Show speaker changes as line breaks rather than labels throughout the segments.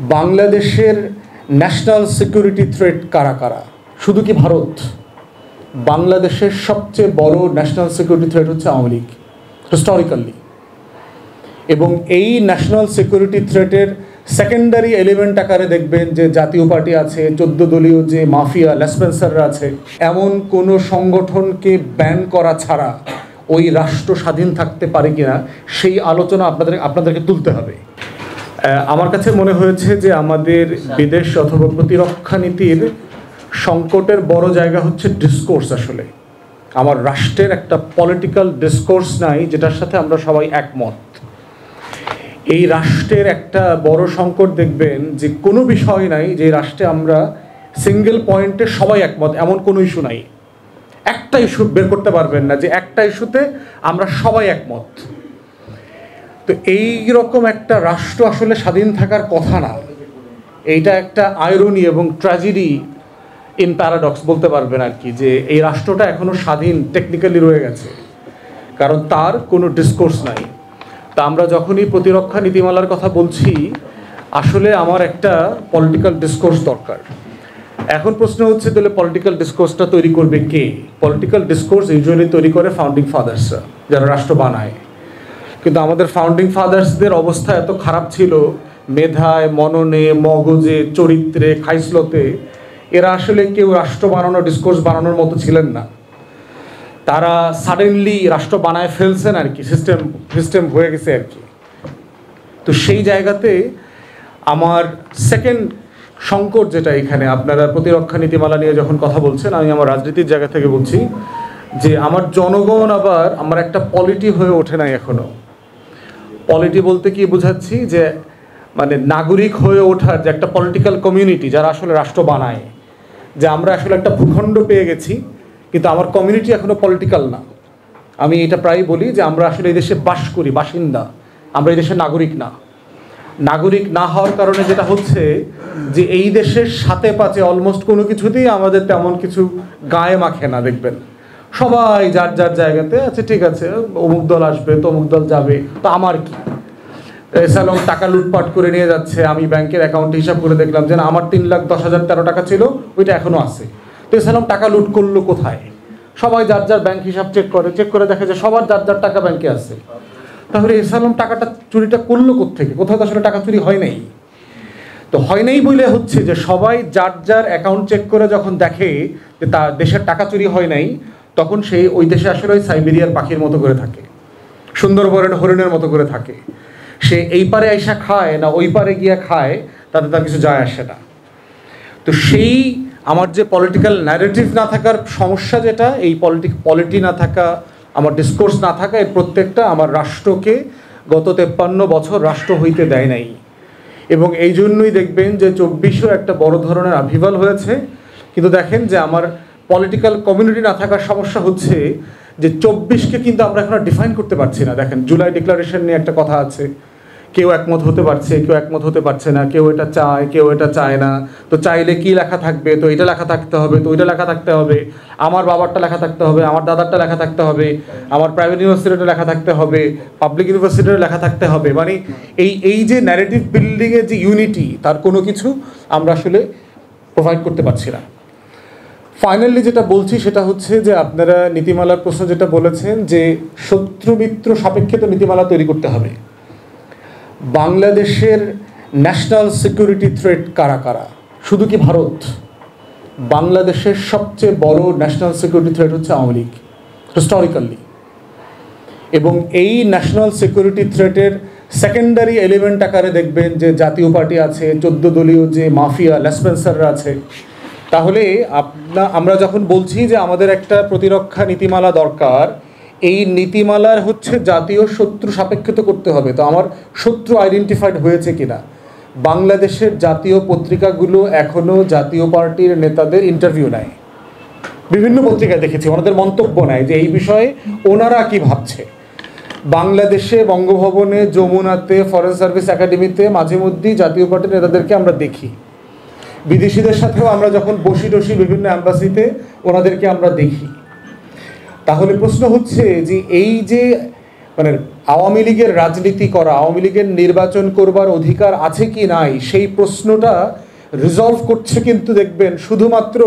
বাংলাদেশের national security threat কারা কারা? শুধু কি ভারত? বাংলাদেশের সবচেয়ে বড় ন্যাশনাল সিকিউরিটি থ্রেট হচ্ছে আওয়ামী লীগ হিস্টোরিক্যালি, এবং এই ন্যাশনাল সিকিউরিটি থ্রেটের সেকেন্ডারি এলিমেন্ট আকারে দেখবেন যে জাতীয় পার্টি আছে, 14 দলীয় যে মাফিয়া লেসপেন্সাররা আছে, এমন কোনো সংগঠনকে ব্যান করা ছাড়া ওই রাষ্ট্র স্বাধীন থাকতে পারে কিনা সেই আলোচনা আপনাদেরকে তুলতে হবে। আমার কাছে মনে হয়েছে যে আমাদের বিদেশ অথবা প্রতিরক্ষা নীতির সংকটের বড় জায়গা হচ্ছে ডিসকোর্স। আসলে আমার রাষ্ট্রের একটা পলিটিক্যাল ডিসকোর্স নাই যেটার সাথে আমরা সবাই একমত। এই রাষ্ট্রের একটা বড় সংকট দেখবেন যে কোনো বিষয় নাই যে রাষ্ট্রে আমরা সিঙ্গেল পয়েন্টে সবাই একমত, এমন কোনো ইস্যু নাই। একটা ইস্যু বের করতে পারবেন না যে একটা ইস্যুতে আমরা সবাই একমত। তো এই রকম একটা রাষ্ট্র আসলে স্বাধীন থাকার কথা না। এইটা একটা আয়রনি এবং ট্র্যাজেডি ইন প্যারাডক্স বলতে পারবেন আর কি, যে এই রাষ্ট্রটা এখনও স্বাধীন টেকনিক্যালি রয়ে গেছে, কারণ তার কোনো ডিসকোর্স নাই। তা আমরা যখনই প্রতিরক্ষা নীতিমালার কথা বলছি, আসলে আমার একটা পলিটিক্যাল ডিসকোর্স দরকার। এখন প্রশ্ন হচ্ছে তাহলে পলিটিক্যাল ডিসকোর্সটা তৈরি করবে কে? পলিটিক্যাল ডিসকোর্স ইউজুয়ালি তৈরি করে ফাউন্ডিং ফাদার্সরা, যারা রাষ্ট্র বানায়। কিন্তু আমাদের ফাউন্ডিং ফাদার্সদের অবস্থা এত খারাপ ছিল মেধায়, মননে, মগজে, চরিত্রে, খাইসলতে, এরা আসলে কেউ রাষ্ট্র বানানো, ডিসকোর্স বানানোর মতো ছিলেন না। তারা সাডেনলি রাষ্ট্র বানায় ফেলছেন আর কি, সিস্টেম হয়ে গেছে আর কি। তো সেই জায়গাতে আমার সেকেন্ড সংকট যেটা এখানে, আপনারা প্রতিরক্ষা নীতিমালা নিয়ে যখন কথা বলছেন, আমি আমার রাজনীতির জায়গা থেকে বলছি যে আমার জনগণ আবার আমার একটা পলিটি হয়ে ওঠে নাই এখনো। পলিটি বলতে কি বোঝাচ্ছি, যে মানে নাগরিক হয়ে ওঠার যে একটা পলিটিক্যাল কমিউনিটি যারা আসলে রাষ্ট্র বানায়, যে আমরা আসলে একটা ভূখণ্ড পেয়ে গেছি কিন্তু আমার কমিউনিটি এখনো পলিটিক্যাল না। আমি এটা প্রায় বলি যে আমরা আসলে এই দেশে বাস করি, বাসিন্দা, আমরা এই দেশের নাগরিক না। নাগরিক না হওয়ার কারণে যেটা হচ্ছে যে এই দেশের সাথে পাচে অলমোস্ট কোনো কিছুতেই আমাদের তেমন কিছু গায়ে মাখে না। দেখবেন সবাই যার যার জায়গাতে আছে, ঠিক আছে, অমুক দল আসবে তো অমুক দল যাবে, তো আমার কি? এসালম টাকা লুটপাট করে নিয়ে যাচ্ছে, আমি ব্যাংকের অ্যাকাউন্টে হিসাব করে দেখলাম যে আমার 3,10,013 টাকা ছিল, ওইটা এখনও আছে। তো এসালম টাকা লুট করলো কোথায়? সবাই যার যার ব্যাংক হিসাব চেক করে দেখে যে সবার যার যার টাকা ব্যাংকে আছে। তাহলে এসালম টাকাটা চুরিটা করলো কোত্থেকে? কোথাও তো আসলে টাকা চুরি হয় নাই। তো হয় নাই বলে হচ্ছে যে সবাই যার যার অ্যাকাউন্ট চেক করে যখন দেখে যে তার দেশের টাকা চুরি হয় নাই, তখন সেই ওই দেশে আসলে ওই সাইবেরিয়ার পাখির মতো করে থাকে, সুন্দরবনের হরিণের মতো করে থাকে। সে এই পারে আইসা খায় না ওই পারে গিয়া খায়, তাতে তার কিছু যায় আসে না। তো সেই আমার যে পলিটিক্যাল ন্যারেটিভ না থাকার সমস্যা, যেটা এই পলিটি না থাকা, আমার ডিসকোর্স না থাকা, এর প্রত্যেকটা আমার রাষ্ট্রকে গত 53 বছর রাষ্ট্র হইতে দেয় নাই। এবং এই জন্যই দেখবেন যে 24-ও একটা বড় ধরনের আবির্ভাব হয়েছে। কিন্তু দেখেন যে আমার পলিটিক্যাল কমিউনিটি না থাকার সমস্যা হচ্ছে যে 24কে কিন্তু আমরা এখন ডিফাইন করতে পারছি না। দেখেন জুলাই ডিক্লারেশন নিয়ে একটা কথা আছে, কেউ একমত হতে পারছে, কেউ একমত হতে পারছে না, কেউ এটা চায়, কেউ এটা চায় না। তো চাইলে কি লেখা থাকবে? তো এটা লেখা থাকতে হবে, তো ওইটা লেখা থাকতে হবে, আমার বাবারটা লেখা থাকতে হবে, আমার দাদারটা লেখা থাকতে হবে, আমার প্রাইভেট ইউনিভার্সিটিটা লেখা থাকতে হবে, পাবলিক ইউনিভার্সিটির লেখা থাকতে হবে। মানে এই যে ন্যারেটিভ বিল্ডিংয়ের যে ইউনিটি, তার কোনো কিছু আমরা আসলে প্রোভাইড করতে পারছি না। ফাইনালি যেটা বলছি সেটা হচ্ছে যে আপনারা নীতিমালার প্রশ্ন যেটা বলেছেন যে শত্রু মিত্র সাপেক্ষে তো নীতিমালা তৈরি করতে হবে। বাংলাদেশের ন্যাশনাল সিকিউরিটি থ্রেট কারা কারা? শুধু কি ভারত? বাংলাদেশের সবচেয়ে বড় ন্যাশনাল সিকিউরিটি থ্রেট হচ্ছে আওয়ামী লীগ হিস্টোরিক্যালি, এবং এই ন্যাশনাল সিকিউরিটি থ্রেটের সেকেন্ডারি এলিমেন্ট আকারে দেখবেন যে জাতীয় পার্টি আছে, 14 দলীয় যে মাফিয়া লেসপেন্সাররা আছে। তাহলে আমরা যখন বলছি যে আমাদের একটা প্রতিরক্ষা নীতিমালা দরকার, এই নীতিমালার হচ্ছে জাতীয় শত্রু সাপেক্ষিত করতে হবে। তো আমার শত্রু আইডেন্টিফাইড হয়েছে কিনা? বাংলাদেশের জাতীয় পত্রিকাগুলো এখনও জাতীয় পার্টির নেতাদের ইন্টারভিউ নেয়, বিভিন্ন পত্রিকায় দেখেছি, ওনাদের মন্তব্য নেয় যে এই বিষয়ে ওনারা কি ভাবছে। বাংলাদেশে বঙ্গভবনে, যমুনাতে, ফরেন সার্ভিস একাডেমিতে মাঝে মধ্যেই জাতীয় পার্টির নেতাদেরকে আমরা দেখি। বিদেশিদের সাথেও আমরা যখন বসি বিভিন্ন অ্যাম্বাসিতে ওনাদেরকে আমরা দেখি। তাহলে প্রশ্ন হচ্ছে যে এই যে মানে আওয়ামী লীগের রাজনীতি করা, আওয়ামী লীগের নির্বাচন করবার অধিকার আছে কি নাই সেই প্রশ্নটা রিজলভ করছে কিন্তু দেখবেন শুধুমাত্র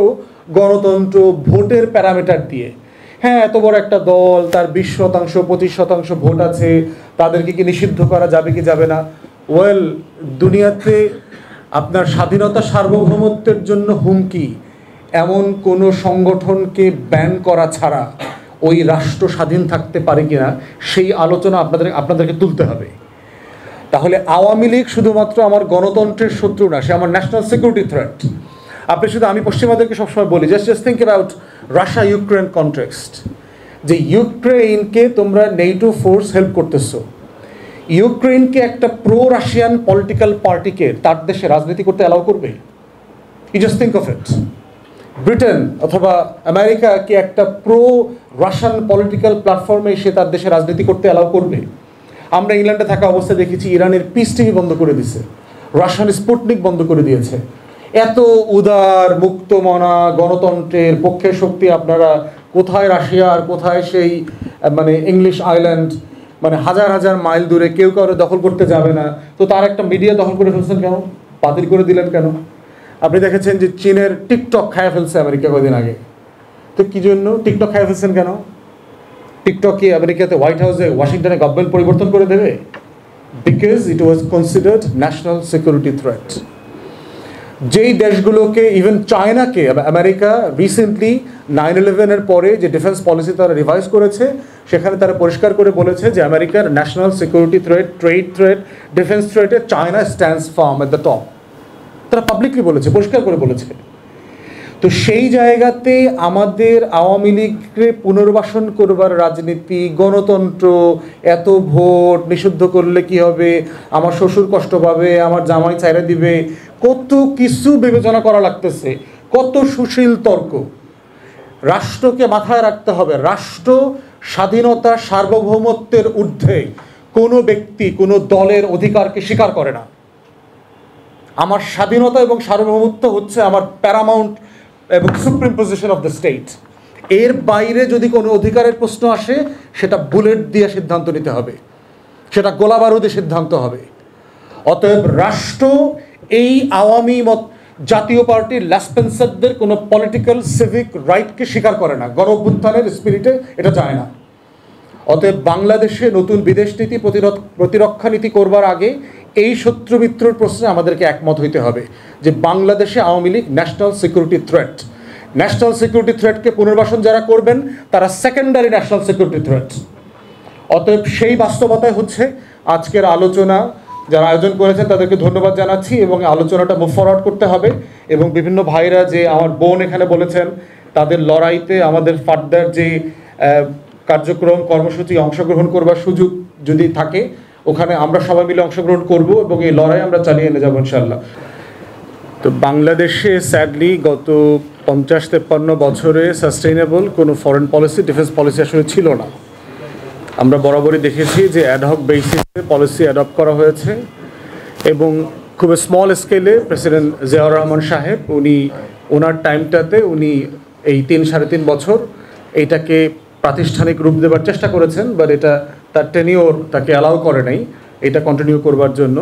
গণতন্ত্র ভোটের প্যারামিটার দিয়ে। হ্যাঁ, এত বড় একটা দল, তার 20% 25% ভোট আছে, তাদেরকে কি নিষিদ্ধ করা যাবে কি যাবে না? ওয়েল, দুনিয়াতে আপনার স্বাধীনতা সার্বভৌমত্বের জন্য হুমকি এমন কোনো সংগঠনকে ব্যান করা ছাড়া ওই রাষ্ট্র স্বাধীন থাকতে পারে কিনা সেই আলোচনা আপনাদেরকে তুলতে হবে। তাহলে আওয়ামী লীগ শুধুমাত্র আমার গণতন্ত্রের শত্রু না, সে আমার ন্যাশনাল সিকিউরিটি থ্রেট। আমি পশ্চিমাদেরকে সবসময় বলি, just think about Russia Ukraine context, যে ইউক্রেনকে তোমরা নেটো ফোর্স হেল্প করতেছো, ইউক্রেনকে একটা প্রো রাশিয়ান পলিটিক্যাল পার্টিকে তার দেশে রাজনীতি করতে অ্যালাউ করবে? You just think of it. Britain অথবা আমেরিকা কি একটা প্রো রাশিয়ান পলিটিক্যাল প্ল্যাটফর্মে এসে তার দেশে রাজনীতি করতে অ্যালাউ করবে? আমরা ইংল্যান্ডে থাকা অবস্থায় দেখেছি ইরানের পিস টিভি বন্ধ করে দিয়েছে, রাশিয়ান স্পুটনিক বন্ধ করে দিয়েছে। এত উদার মুক্তমনা গণতন্ত্রের পক্ষে শক্তি আপনারা কোথায় রাশিয়া আর কোথায় সেই মানে ইংলিশ আইল্যান্ড, মানে হাজার হাজার মাইল দূরে কেউ কারো দখল করতে যাবে না, তো তার একটা মিডিয়া দখল করে ফেলছেন কেন? বাতিল করে দিলেন কেন? আপনি দেখেছেন যে চীনের টিকটক খায় ফেলছে আমেরিকা কদিন আগে, তো কী জন্য টিকটক খায় ফেলছেন কেন? টিকটক কি আমেরিকাতে হোয়াইট হাউসে ওয়াশিংটনে গভর্নমেন্ট পরিবর্তন করে দেবে? Because it was considered national security threat. যেই দেশগুলোকে, ইভেন চায়নাকে আমেরিকা রিসেন্টলি 9/11-এর পরে যে ডিফেন্স পলিসি তারা রিভাইজ করেছে, সেখানে তারা পরিষ্কার করে বলেছে যে আমেরিকার national security threat, trade threat, defence থ্রেটে China stands firm at the top. তারা পাবলিকলি বলেছে, পরিষ্কার করে বলেছে। তো সেই জায়গাতে আমাদের আওয়ামী লীগকে পুনর্বাসন করবার রাজনীতি, গণতন্ত্র, এত ভোট নিষিদ্ধ করলে কি হবে, আমার শ্বশুর কষ্ট পাবে, আমার জামাই ছাইড়া দিবে, কত কিছু বিবেচনা করা লাগতেছে, কত সুশীল তর্ক। রাষ্ট্রকে মাথায় রাখতে হবে, রাষ্ট্র স্বাধীনতা সার্বভৌমত্বের ঊর্ধ্বে কোনো ব্যক্তি কোনো দলের অধিকারকে স্বীকার করে না। আমার স্বাধীনতা এবং সার্বভৌমত্ব হচ্ছে আমার প্যারামাউন্ট এবং supreme position of the state. এর বাইরে যদি কোনো অধিকারের প্রশ্ন আসে, সেটা বুলেট দিয়ে সিদ্ধান্ত নিতে হবে, সেটা গোলা বারুদে সিদ্ধান্ত হবে। অতএব রাষ্ট্র এই আওয়ামী জাতীয় পার্টির ল্যাসপেন্সারদের কোনো পলিটিক্যাল সিভিক রাইটকে স্বীকার করে না, গণ অভ্যুত্থানের স্পিরিটে এটা যায় না। অতএব বাংলাদেশে নতুন বিদেশ নীতি, প্রতিরক্ষা নীতি করবার আগে এই শত্রু মিত্রর প্রশ্নে আমাদেরকে একমত হইতে হবে যে বাংলাদেশে Awami League national security threat. National security থ্রেটকে পুনর্বাসন যারা করবেন তারা সেকেন্ডারি ন্যাশনাল সিকিউরিটি থ্রেট। অতএব সেই বাস্তবতায় হচ্ছে আজকের আলোচনা যারা আয়োজন করেছেন তাদেরকে ধন্যবাদ জানাচ্ছি, এবং আলোচনাটা মুভ ফরওয়ার্ড করতে হবে। এবং বিভিন্ন ভাইরা যে আমার বোন এখানে বলেছেন, তাদের লড়াইতে আমাদের ফার্দার যে কার্যক্রম কর্মসূচি অংশগ্রহণ করবার সুযোগ যদি থাকে, ওখানে আমরা সবাই মিলে অংশগ্রহণ করব এবং এই লড়াই আমরা চালিয়ে নিয়ে যাবো ইনশাল্লাহ। তো বাংলাদেশে স্যাডলি গত 50-53 বছরে সাস্টেইনেবল কোনো ফরেন পলিসি, ডিফেন্স পলিসি আসলে ছিল না। আমরা বরাবরই দেখেছি যে অ্যাডহক বেসিসে পলিসি অ্যাডপ্ট করা হয়েছে, এবং খুব স্মল স্কেলে প্রেসিডেন্ট জিয়াউর রহমান সাহেব ওনার টাইমটাতে উনি এই 3-3.5 বছর এইটাকে প্রাতিষ্ঠানিক রূপ দেবার চেষ্টা করেছেন, বাট এটা তার টেনিওর তাকে অ্যালাউ করে নাই এটা কন্টিনিউ করবার জন্য।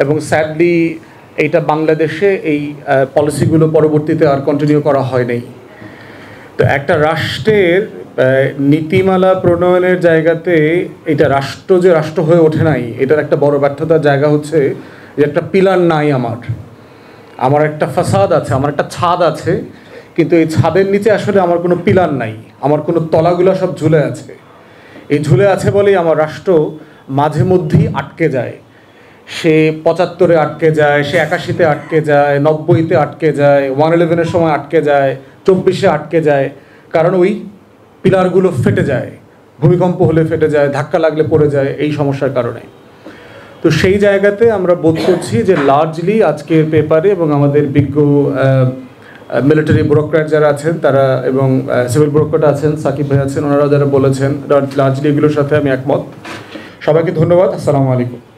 এবং স্যাডলি এইটা বাংলাদেশে এই পলিসিগুলো পরবর্তীতে আর কন্টিনিউ করা হয় নাই। তো একটা রাষ্ট্রের নীতিমালা প্রণয়নের জায়গাতে এটা রাষ্ট্র যে রাষ্ট্র হয়ে ওঠে নাই, এটার একটা বড় ব্যর্থতার জায়গা হচ্ছে যে একটা পিলার নাই। আমার একটা ফাসাদ আছে, আমার একটা ছাদ আছে, কিন্তু এই ছাদের নিচে আসলে আমার কোনো পিলার নাই, আমার কোনো তলাগুলো সব ঝুলে আছে। এই ঝুলে আছে বলেই আমার রাষ্ট্র মাঝে মধ্যেই আটকে যায়। সে 75-এ আটকে যায়, সে 81-তে আটকে যায়, 90-তে আটকে যায়, 1/11-এর সময় আটকে যায়, 24-এ আটকে যায়, কারণ ওই পিলারগুলো ফেটে যায়, ভূমিকম্প হলে ফেটে যায়, ধাক্কা লাগলে পড়ে যায়, এই সমস্যার কারণে। তো সেই জায়গাতে আমরা বোধ করছি যে লার্জলি আজকের পেপারে এবং আমাদের বিজ্ঞ মিলিটারি ব্যুরোক্র্যাট যারা আছেন তারা এবং সিভিল ব্যুরোক্র্যাট আছেন, সাকিব ভাই আছেন, ওনারা যারা বলেছেন, লার্জলি এগুলোর সাথে আমি একমত। সবাইকে ধন্যবাদ। আসসালামু আলাইকুম।